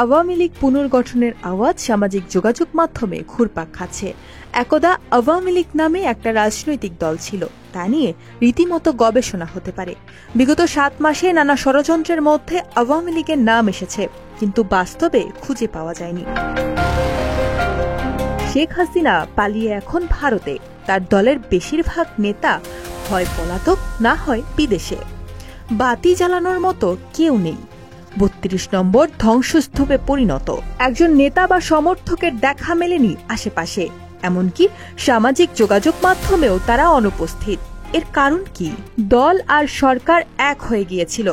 আওয়ামী লীগ পুনর্গঠনের আওয়াজ সামাজিক যোগাযোগ মাধ্যমে ঘুরপাক খাচ্ছে। একদা আওয়ামী লীগ নামে একটা রাজনৈতিক দল ছিল, তা নিয়ে রীতিমতো গবেষণা হতে পারে। বিগত 7 মাসে নানা ষড়যন্ত্রের মধ্যে আওয়ামী লীগের নাম এসেছে, কিন্তু বাস্তবে খুঁজে পাওয়া যায়নি। শেখ হাসিনা পালিয়ে এখন ভারতে। তার দলের বেশিরভাগ নেতা হয় পলাতক, না হয় বিদেশে। বাতি জ্বালানোর মতো কেউ নেই। 32 নম্বর ধ্বংসস্তূপে পরিণত। একজন নেতা বা সমর্থকের দেখা মেলেনি আশেপাশে, এমনকি সামাজিক যোগাযোগ মাধ্যমেও তারা অনুপস্থিত। এর কারণ কি? দল আর সরকার এক হয়ে গিয়েছিল।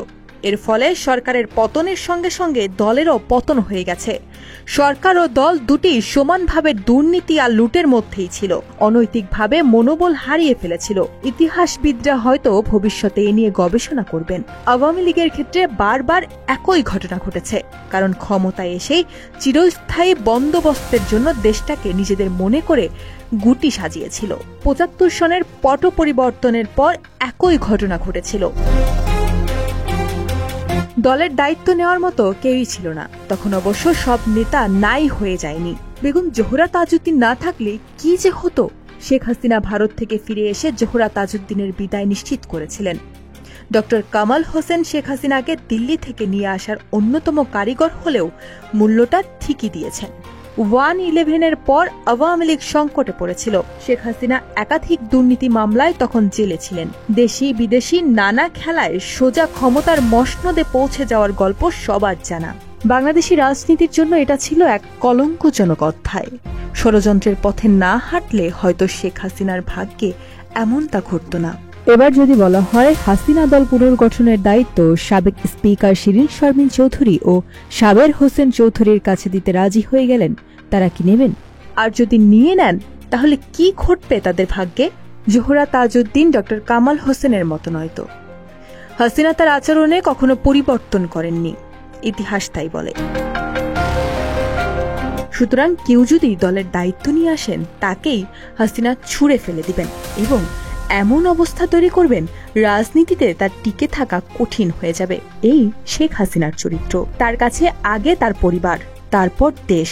এর ফলে সরকারের পতনের সঙ্গে সঙ্গে দলেরও পতন হয়ে গেছে। সরকার ও দল দুটি সমানভাবে দুর্নীতি আর লুটের মধ্যেই ছিল, অনৈতিকভাবে মনোবল হারিয়ে ফেলেছিল। ইতিহাসবিদরা হয়তো ভবিষ্যতে এ নিয়ে গবেষণা করবেন। আওয়ামী লীগের ক্ষেত্রে বারবার একই ঘটনা ঘটেছে, কারণ ক্ষমতায় এসেই চিরস্থায়ী বন্দোবস্তের জন্য দেশটাকে নিজেদের মনে করে গুটি সাজিয়েছিল। 75 সনের পট পরিবর্তনের পর একই ঘটনা ঘটেছিল। দলের দায়িত্ব নেওয়ার মতো কেউই ছিল না। তখন অবশ্য সব নেতা নাই হয়ে যায়নি। বেগম জোহরা তাজউদ্দিন না থাকলে কি যে হতো? শেখ হাসিনা ভারত থেকে ফিরে এসে জোহরা তাজউদ্দিনের বিদায় নিশ্চিত করেছিলেন। ডক্টর কামাল হোসেন শেখ হাসিনাকে দিল্লি থেকে নিয়ে আসার অন্যতম কারিগর হলেও মূল্যটা ঠিকই দিয়েছেন। 1/11-এর পর আওয়ামী লীগ সংকটে পড়েছিল। শেখ হাসিনা একাধিক দুর্নীতি মামলায় তখন জেলে ছিলেন। দেশি বিদেশি নানা খেলায় সোজা ক্ষমতার মসনদে পৌঁছে যাওয়ার গল্প সবার জানা। বাংলাদেশি রাজনীতির জন্য এটা ছিল এক কলঙ্কজনক অধ্যায়। ষড়যন্ত্রের পথে না হাঁটলে হয়তো শেখ হাসিনার ভাগ্যে এমনটা ঘটত না। এবার যদি বলা হয় হাসিনা দল পুনর্গঠনের দায়িত্ব সাবেক স্পিকার শিরীন শারমিন চৌধুরী ও সাবের হোসেন চৌধুরীর কাছে দিতে রাজি হয়ে গেলেন, তারা কি নেবেন? আর যদি নিয়ে নেন, তাহলে কি ঘটবে তাদের ভাগ্যে? জোহরা তাজউদ্দিন ডক্টর কামাল হোসেনের মতো নয়তো। হাসিনা তার আচরণে কখনো পরিবর্তন করেননি, ইতিহাস তাই বলে। সুতরাং কেউ যদি দলের দায়িত্ব নিয়ে আসেন, তাকেই হাসিনা ছুঁড়ে ফেলে দিবেন এবং এমন অবস্থা তৈরি করবেন রাজনীতিতে তার টিকে থাকা কঠিন হয়ে যাবে। এই শেখ হাসিনার চরিত্র। তার কাছে আগে তার পরিবার, তারপর দেশ।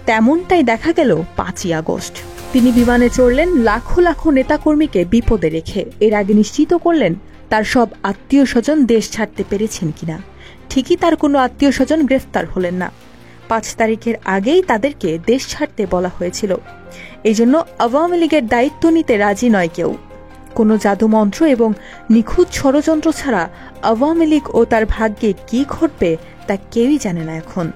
তেমনটাই দেখা গেল 5ই আগস্ট। তিনি বিমানে চড়লেন লাখো লাখো নেতাকর্মীকে বিপদে রেখে। এর আগে নিশ্চিত করলেন তার সব আত্মীয় স্বজন দেশ ছাড়তে পেরেছেন কিনা। ঠিকই তার কোনো আত্মীয় স্বজন গ্রেফতার হলেন না। 5 তারিখের আগেই তাদেরকে দেশ ছাড়তে বলা হয়েছিল। এই জন্য আওয়ামী লীগের দায়িত্ব নিতে রাজি নয় কেউ। কোনো জাদুমন্ত্র এবং নিখুঁত ষড়যন্ত্র ছাড়া আওয়ামী লীগ ও তার ভাগ্যে কি ঘটবে তা কেউই জানে না এখন।